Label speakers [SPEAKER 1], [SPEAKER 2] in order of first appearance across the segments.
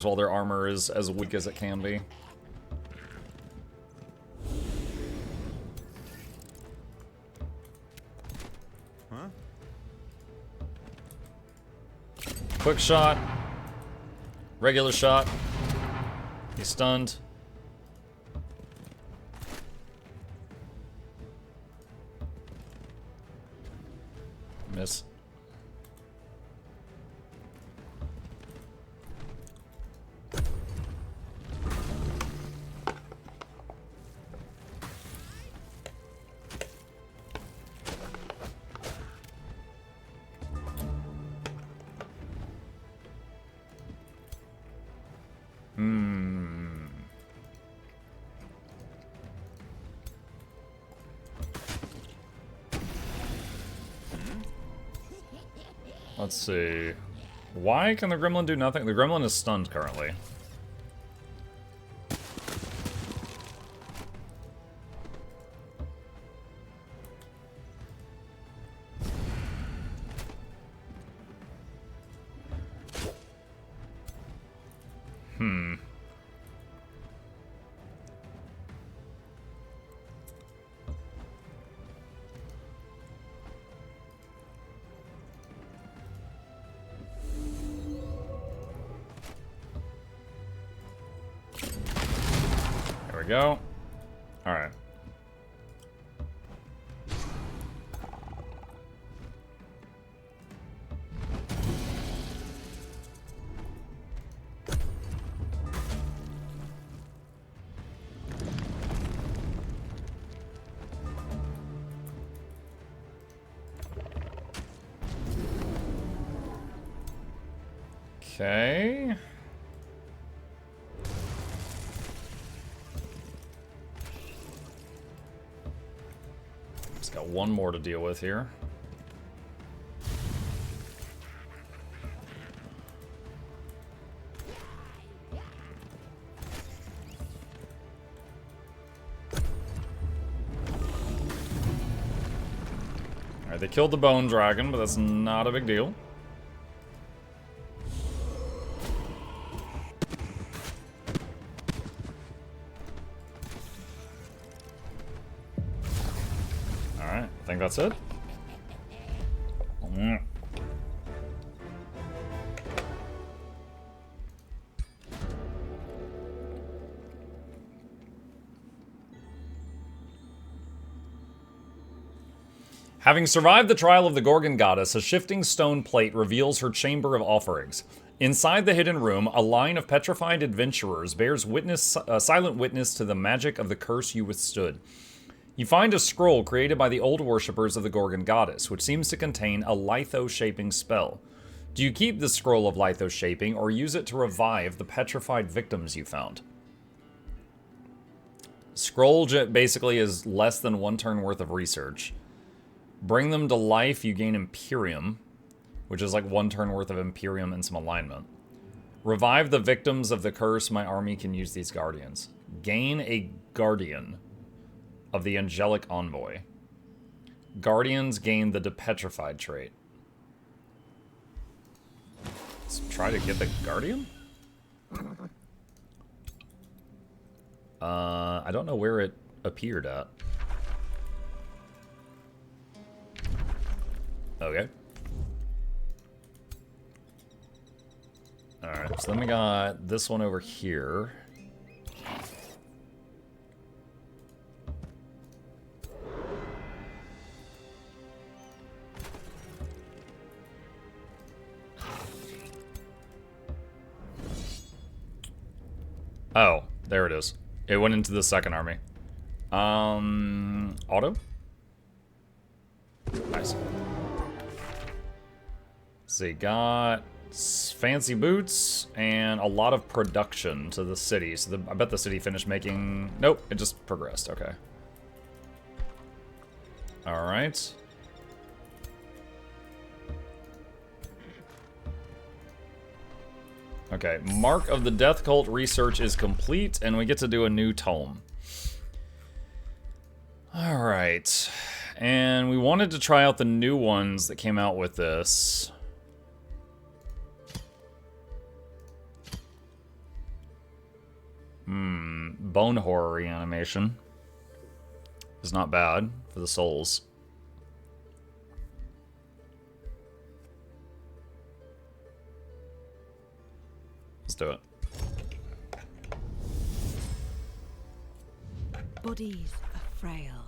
[SPEAKER 1] while their armor is as weak as it can be.
[SPEAKER 2] Huh?
[SPEAKER 1] Quick shot. Regular shot. He's stunned. Miss. Let's see. Why can the gremlin do nothing? The gremlin is stunned currently. There we go. Alright. Okay. Just got one more to deal with here. Alright, they killed the bone dragon, but that's not a big deal. Alright, I think that's it. Having survived the trial of the Gorgon goddess, a shifting stone plate reveals her chamber of offerings. Inside the hidden room, a line of petrified adventurers bears silent witness to the magic of the curse you withstood. You find a scroll created by the old worshippers of the Gorgon goddess, which seems to contain a litho-shaping spell. Do you keep the scroll of litho-shaping, or use it to revive the petrified victims you found? Scroll basically is less than 1 turn worth of research. Bring them to life, you gain Imperium, which is like 1 turn worth of Imperium and some alignment. Revive the victims of the curse, my army can use these guardians. Gain a guardian of the angelic envoy. Guardians gain the depetrified trait. Let's try to get the guardian? I don't know where it appeared at. Okay. Alright, so then we got this one over here. Oh, there it is. It went into the second army. Auto? Nice. So you got fancy boots and a lot of production to the city. So I bet the city finished making... Nope, it just progressed. Okay. Alright. Okay, Mark of the Death Cult research is complete, and we get to do a new tome. Alright. And we wanted to try out the new ones that came out with this. bone horror reanimation is not bad for the souls. Let's do it.
[SPEAKER 2] Bodies are frail,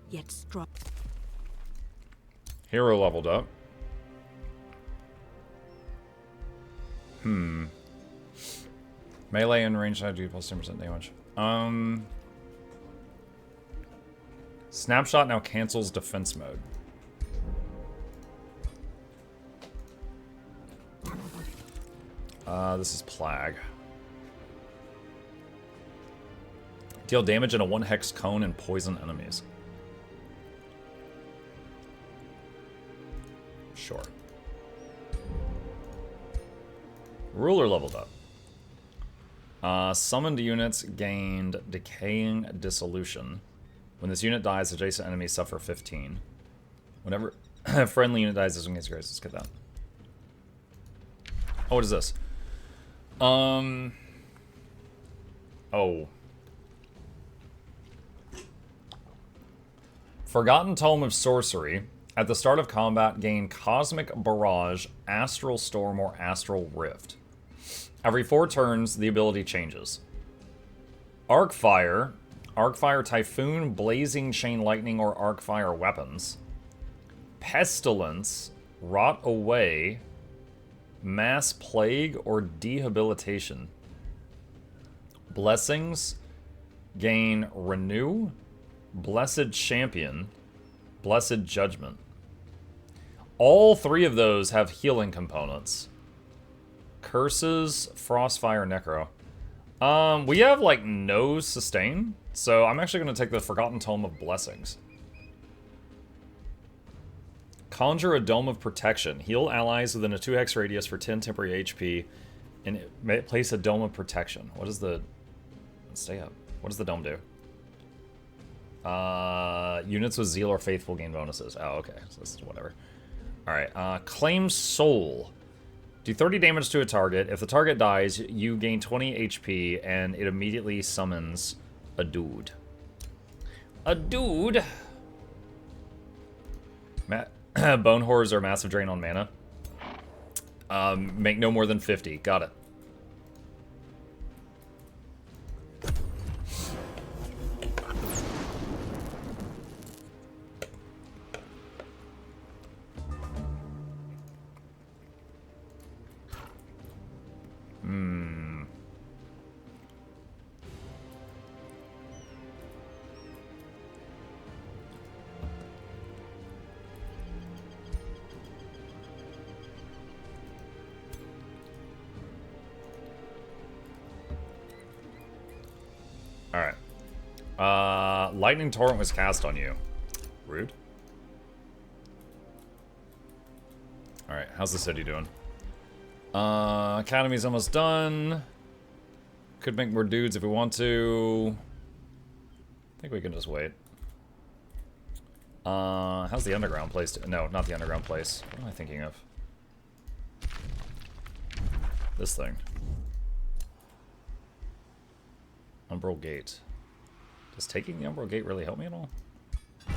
[SPEAKER 2] yet strong.
[SPEAKER 1] Hero leveled up. Melee and range side do plus 10% damage. Snapshot now cancels defense mode. This is Plague. Deal damage in a 1-hex cone and poison enemies. Sure. Ruler leveled up. Summoned units gained Decaying Dissolution. When this unit dies, adjacent enemies suffer 15. Whenever a friendly unit dies, this one gets grace. Let's get that. Oh, what is this? Oh. Forgotten Tome of Sorcery. At the start of combat, gain Cosmic Barrage, Astral Storm, or Astral Rift. Every 4 turns, the ability changes. Arcfire, Typhoon, Blazing Chain Lightning, or Arcfire weapons. Pestilence, Rot Away, Mass Plague, or Debilitation. Blessings, gain Renew, Blessed Champion, Blessed Judgment. All 3 of those have healing components. Curses, Frostfire, Necro. We have, like, no sustain, so I'm actually going to take the Forgotten Tome of Blessings. Conjure a Dome of Protection. Heal allies within a 2-hex radius for 10 temporary HP, and place a Dome of Protection. What is the... Stay up. What does the dome do? Units with Zeal or Faithful gain bonuses. Oh, okay. So this is whatever. Alright, Claim Soul. Do 30 damage to a target. If the target dies, you gain 20 HP, and it immediately summons a dude. A dude? Bone Horrors are massive drain on mana. Make no more than 50. Got it. Alright. Lightning Torrent was cast on you. Rude. Alright, how's the city doing? Academy's almost done. Could make more dudes if we want to. I think we can just wait. How's the underground place? No, not the underground place. What am I thinking of? This thing. Umbral Gate. Does taking the Umbral Gate really help me at all?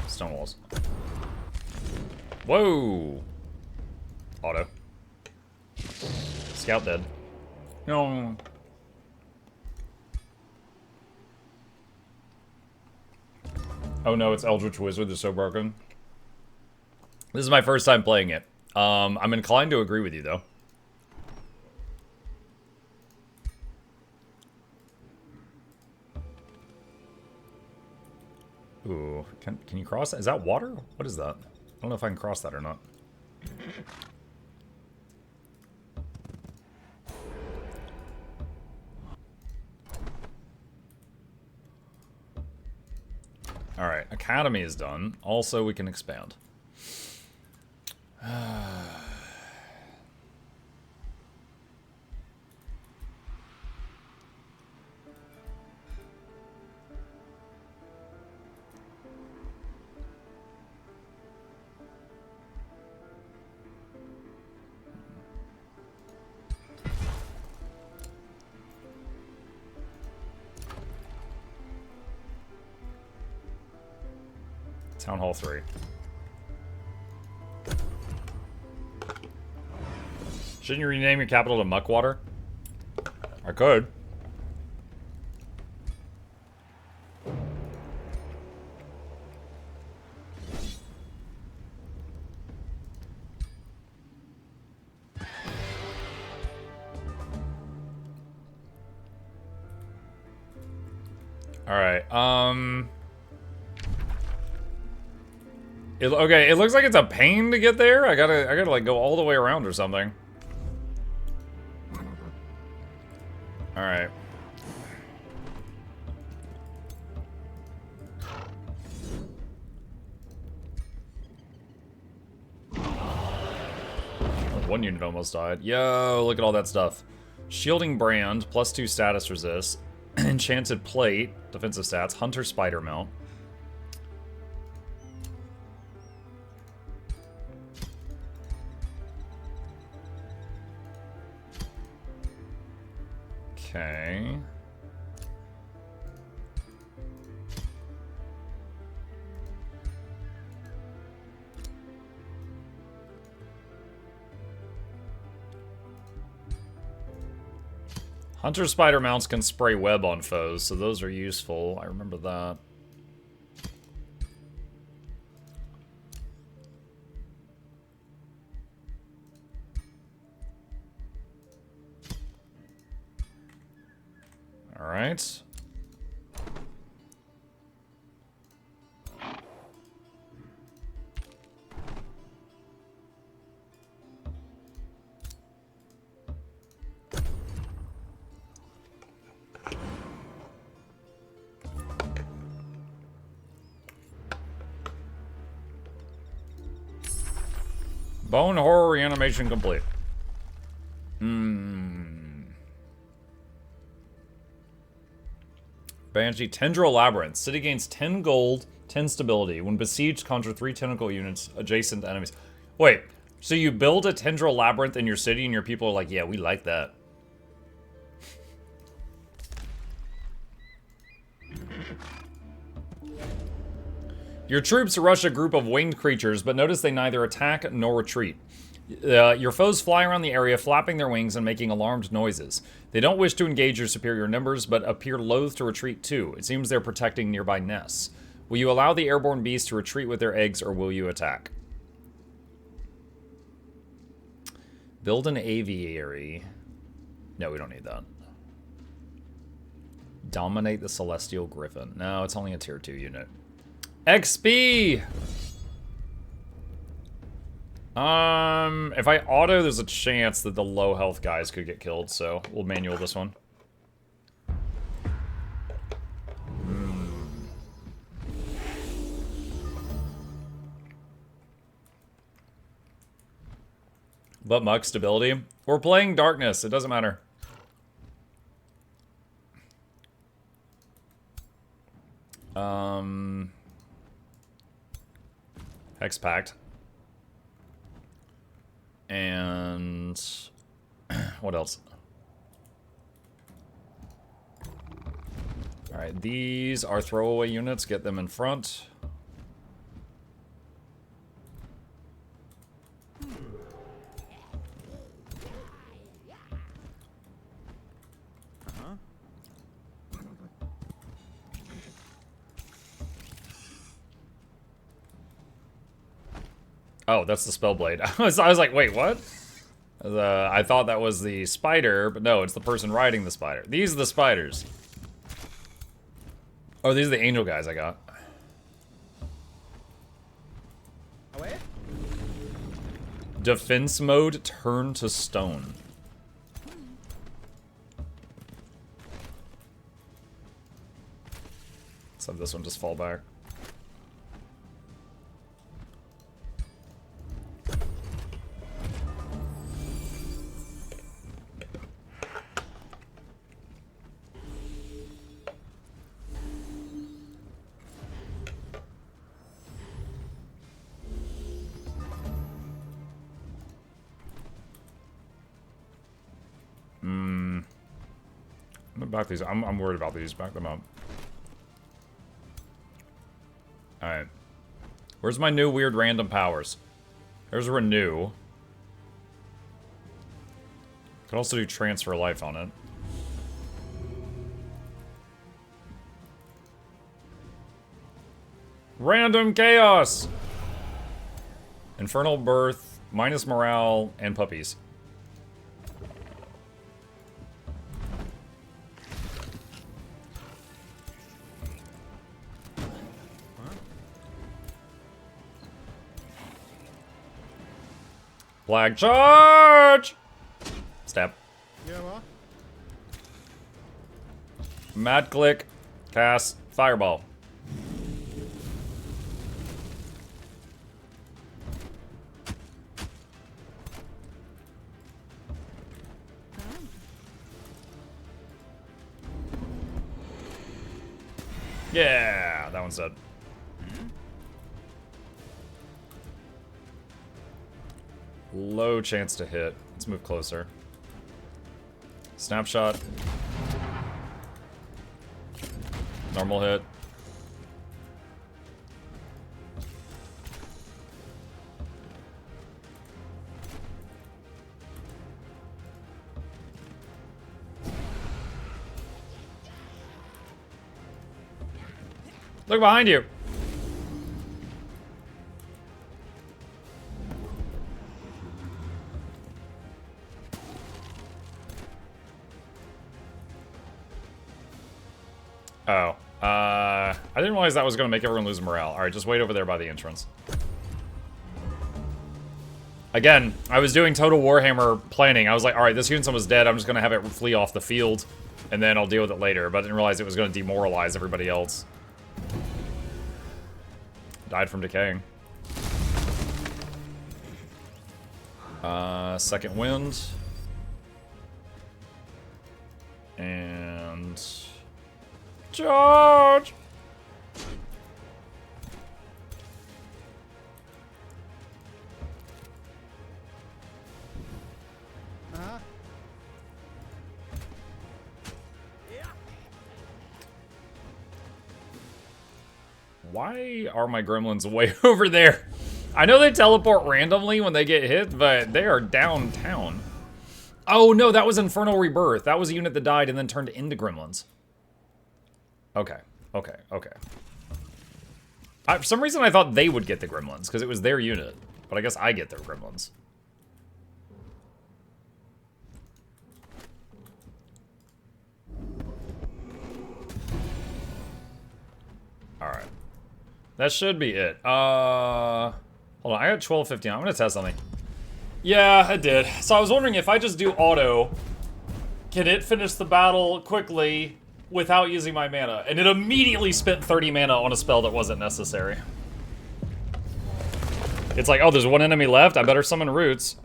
[SPEAKER 1] Stone walls. Whoa! Auto. Scout dead. No. Oh no, it's Eldritch Wizard. They're so broken. This is my first time playing it. I'm inclined to agree with you, though. Ooh, can you cross that? Is that water? What is that? I don't know if I can cross that or not. Alright, Academy is done. Also, we can expand. Town Hall 3. Shouldn't you rename your capital to Muckwater? I could. Alright, okay, it looks like it's a pain to get there. I gotta like go all the way around or something. Alright. One unit almost died. Yo, look at all that stuff. Shielding Brand, +2 status resist. Enchanted Plate, defensive stats. Hunter Spider Mount. Okay. Hunter Spider Mounts can spray web on foes, so those are useful. I remember that. Alright. Bone Horror reanimation complete. Banshee Tendril Labyrinth. City gains 10 gold, 10 stability. When besieged, conjure 3 tentacle units adjacent to enemies. Wait, so you build a Tendril Labyrinth in your city and your people are like, yeah, we like that. Your troops rush a group of winged creatures, but notice they neither attack nor retreat. Your foes fly around the area, flapping their wings and making alarmed noises. They don't wish to engage your superior numbers, but appear loath to retreat too. It seems they're protecting nearby nests. Will you allow the airborne beasts to retreat with their eggs, or will you attack? Build an aviary. No, we don't need that. Dominate the Celestial Griffin. No, it's only a tier 2 unit. XP! If I auto, there's a chance that the low health guys could get killed, so we'll manual this one. But Muck stability. We're playing Darkness, it doesn't matter. Hex Pact. And what else? Alright, these are throwaway units. Get them in front. Oh, that's the Spellblade. I was like, wait, what? I thought that was the spider, but no, it's the person riding the spider. These are the spiders. Oh, these are the angel guys I got. Defense mode, turn to stone. Let's have this one just fall back. Back these. I'm worried about these. Back them up. Alright. Where's my new weird random powers? There's renew. Could also do transfer life on it. Random chaos! Infernal birth, minus morale, and puppies. Black charge! Stab. Mad click. Cast. Fireball. Yeah, that one's dead. Low chance to hit. Let's move closer. Snapshot. Normal hit. Look behind you. Oh. I didn't realize that was going to make everyone lose morale. Alright, just wait over there by the entrance. Again, I was doing Total Warhammer planning. I was like, alright, this unit's almost dead. I'm just going to have it flee off the field, and then I'll deal with it later. But I didn't realize it was going to demoralize everybody else. Died from decaying. Second wind. And... charge! Why are my gremlins way over there? I know they teleport randomly when they get hit, but they are downtown. Oh no, that was Infernal Rebirth. That was a unit that died and then turned into gremlins. Okay, okay, okay. For some reason I thought they would get the gremlins, because it was their unit. But I guess I get their gremlins. Alright. That should be it. Hold on, I got 12:15. I'm gonna test something. Yeah, it did. So I was wondering if I just do auto, can it finish the battle quickly without using my mana? And it immediately spent 30 mana on a spell that wasn't necessary. It's like, oh, there's one enemy left, I better summon Roots.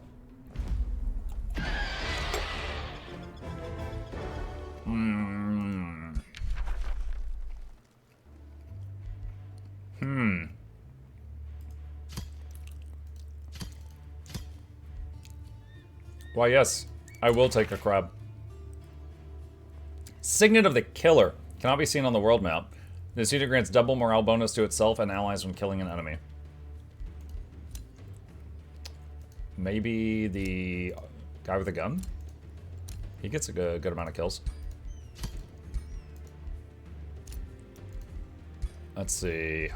[SPEAKER 1] Why, yes, I will take a crab. Signet of the Killer. Cannot be seen on the world map. This unit grants double morale bonus to itself and allies when killing an enemy. Maybe the guy with a gun? He gets a good amount of kills. Let's see.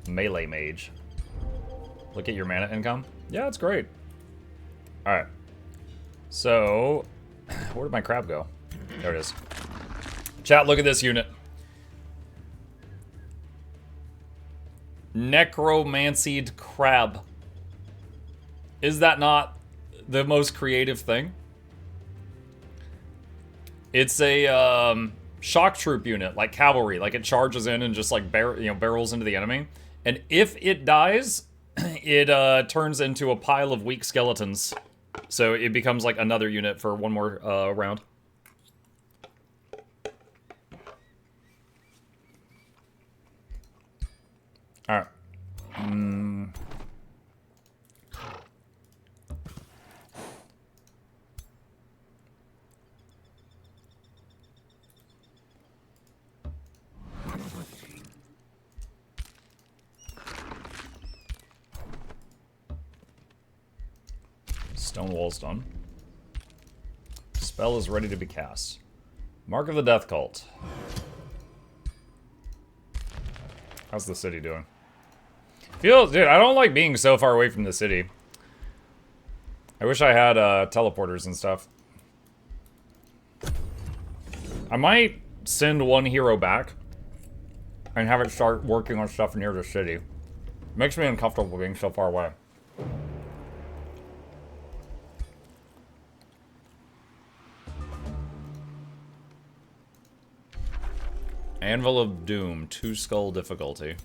[SPEAKER 1] Melee mage. Look at your mana income. Yeah, it's great. Alright. So, where did my crab go? There it is. Chat, look at this unit. Necromancied crab. Is that not the most creative thing? It's a shock troop unit, like cavalry. Like it charges in and just like barrels into the enemy. And if it dies, it turns into a pile of weak skeletons. So it becomes like another unit for one more round. Alright. Stone wall's done. Spell is ready to be cast. Mark of the Death Cult. How's the city doing? Dude, I don't like being so far away from the city. I wish I had teleporters and stuff. I might send one hero back and have it start working on stuff near the city. Makes me uncomfortable being so far away. Anvil of Doom, 2 skull difficulty.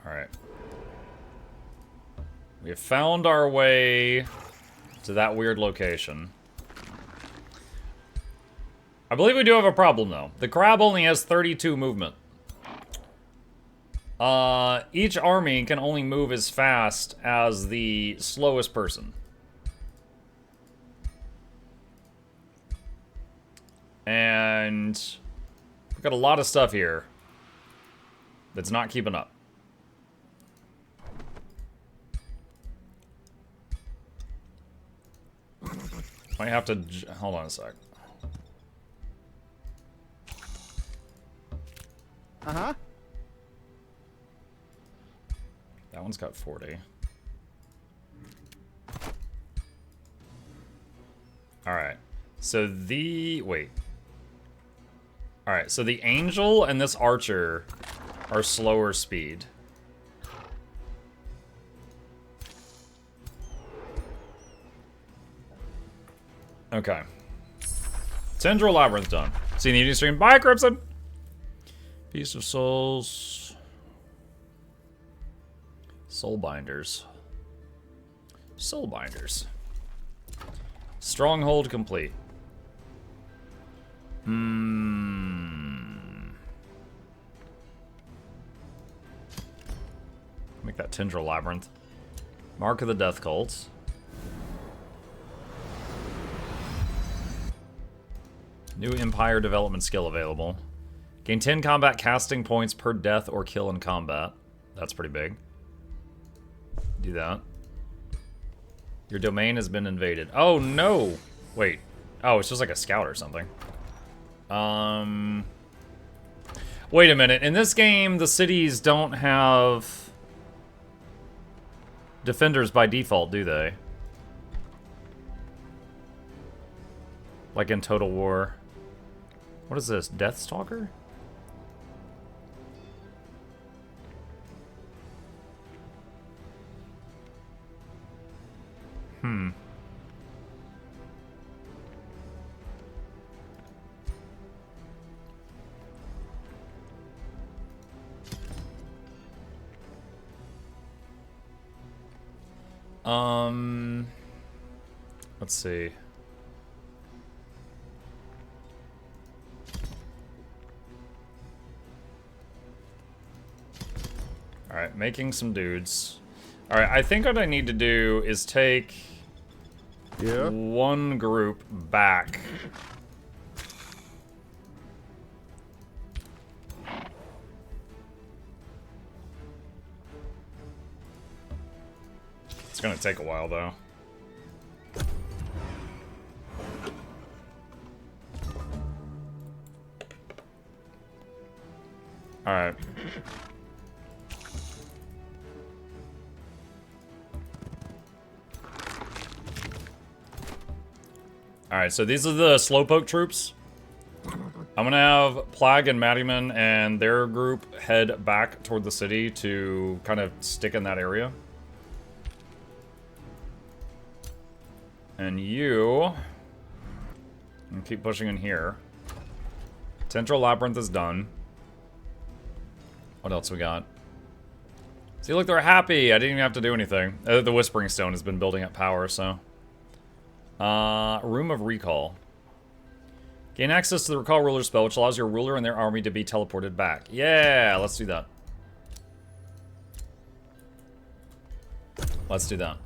[SPEAKER 1] Alright. We have found our way to that weird location. I believe we do have a problem, though. The crab only has 32 movement. Each army can only move as fast as the slowest person. And we've got a lot of stuff here that's not keeping up. Might have to... Hold on a sec.
[SPEAKER 3] Uh-huh.
[SPEAKER 1] That one's got 40. Alright. So the... Wait. Alright, so the angel and this archer are slower speed. Okay. Tendril Labyrinth done. See the evening stream. Bye, Crimson! Feast of Souls. Soulbinders. Soulbinders. Stronghold complete. Make that Tendril Labyrinth. Mark of the Death Cult. New Empire development skill available. Gain 10 combat casting points per death or kill in combat. That's pretty big. Do that. Your domain has been invaded. Oh, no! Wait. Oh, it's just like a scout or something. Wait a minute. In this game, the cities don't have defenders by default, do they? Like in Total War. What is this? Deathstalker? Let's see. Alright, making some dudes. Alright, I think what I need to do is take one group back. It's gonna take a while, though. Alright. Alright, so these are the Slowpoke troops. I'm gonna have Plague and Mattyman and their group head back toward the city to kind of stick in that area. And you can keep pushing in here. Tendril Labyrinth is done. What else we got? See, look, they're happy. I didn't even have to do anything. The Whispering Stone has been building up power, so. Room of Recall. Gain access to the Recall Ruler spell, which allows your ruler and their army to be teleported back. Yeah, let's do that. Let's do that.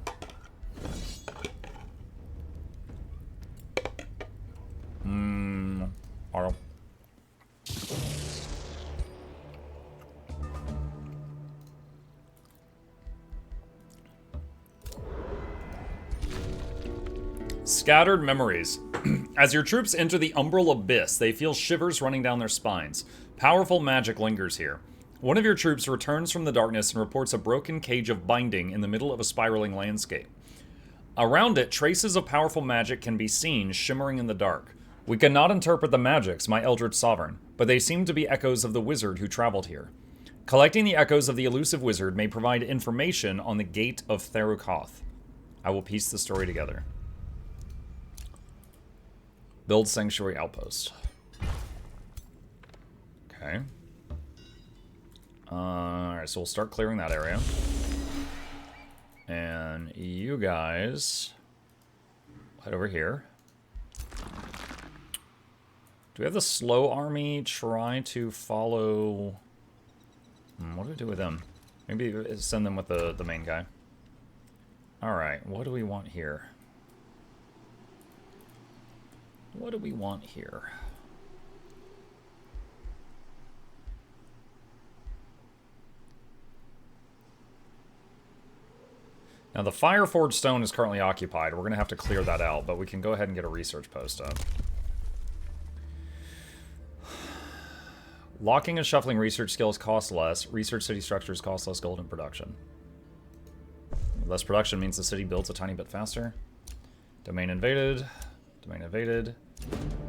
[SPEAKER 1] Auto. Scattered memories. As your troops enter the umbral abyss, they feel shivers running down their spines. Powerful magic lingers here. One of your troops returns from the darkness and reports a broken cage of binding in the middle of a spiraling landscape. Around it, traces of powerful magic can be seen shimmering in the dark. We cannot interpret the magics, my Eldritch Sovereign, but they seem to be echoes of the wizard who traveled here. Collecting the echoes of the elusive wizard may provide information on the Gate of Therukoth. I will piece the story together. Build Sanctuary Outpost. Okay. Alright, so we'll start clearing that area. And you guys head over here. Do we have the slow army try to follow... what do we do with them? Maybe send them with the main guy. Alright, what do we want here? What do we want here? Now the Fireforged Stone is currently occupied. We're going to have to clear that out, but we can go ahead and get a research post up. Locking and shuffling research skills cost less. Research city structures cost less gold in production. Less production means the city builds a tiny bit faster. Domain invaded. Domain invaded.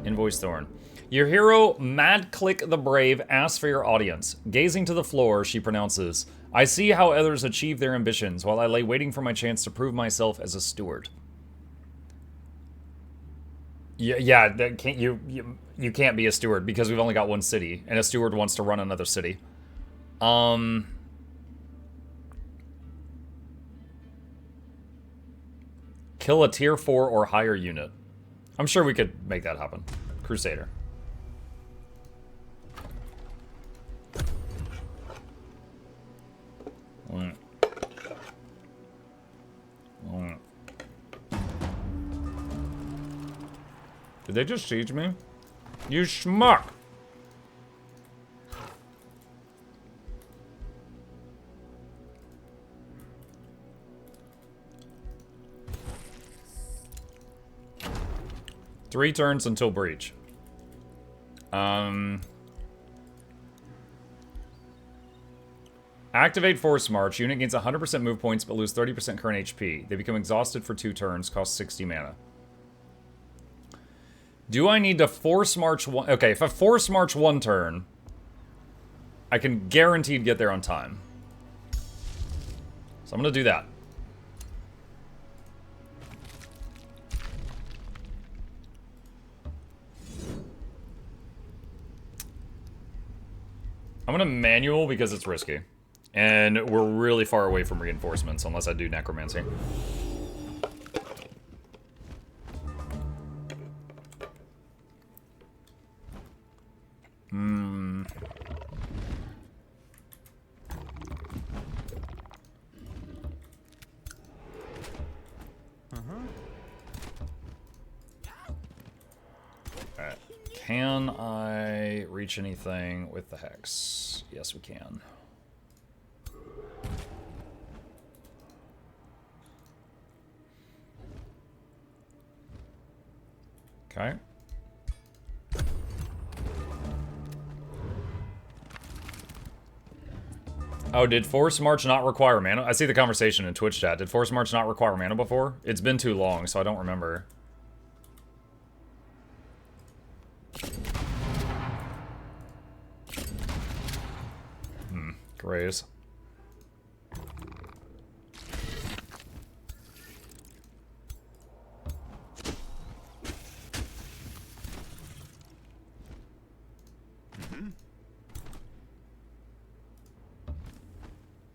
[SPEAKER 1] Invoice Thorn. Your hero, Mad Click the Brave, asks for your audience. Gazing to the floor, she pronounces, I see how others achieve their ambitions, while I lay waiting for my chance to prove myself as a steward. Yeah, that can't, you can't be a steward, because we've only got one city, and a steward wants to run another city. Kill a tier 4 or higher unit. I'm sure we could make that happen. Crusader. Did they just siege me? You schmuck! Three turns until breach. Activate Force March. Unit gains 100% move points but lose 30% current HP. They become exhausted for 2 turns, cost 60 mana. Do I need to Force March one? Okay, if I Force March 1 turn, I can guaranteed get there on time. So I'm gonna do that. I'm gonna manual because it's risky. And we're really far away from reinforcements unless I do necromancy. Alright. Can I reach anything with the Hex? Yes, we can. Okay. Oh, did Force March not require mana? I see the conversation in Twitch chat. Did Force March not require mana before? It's been too long, so I don't remember. Graze.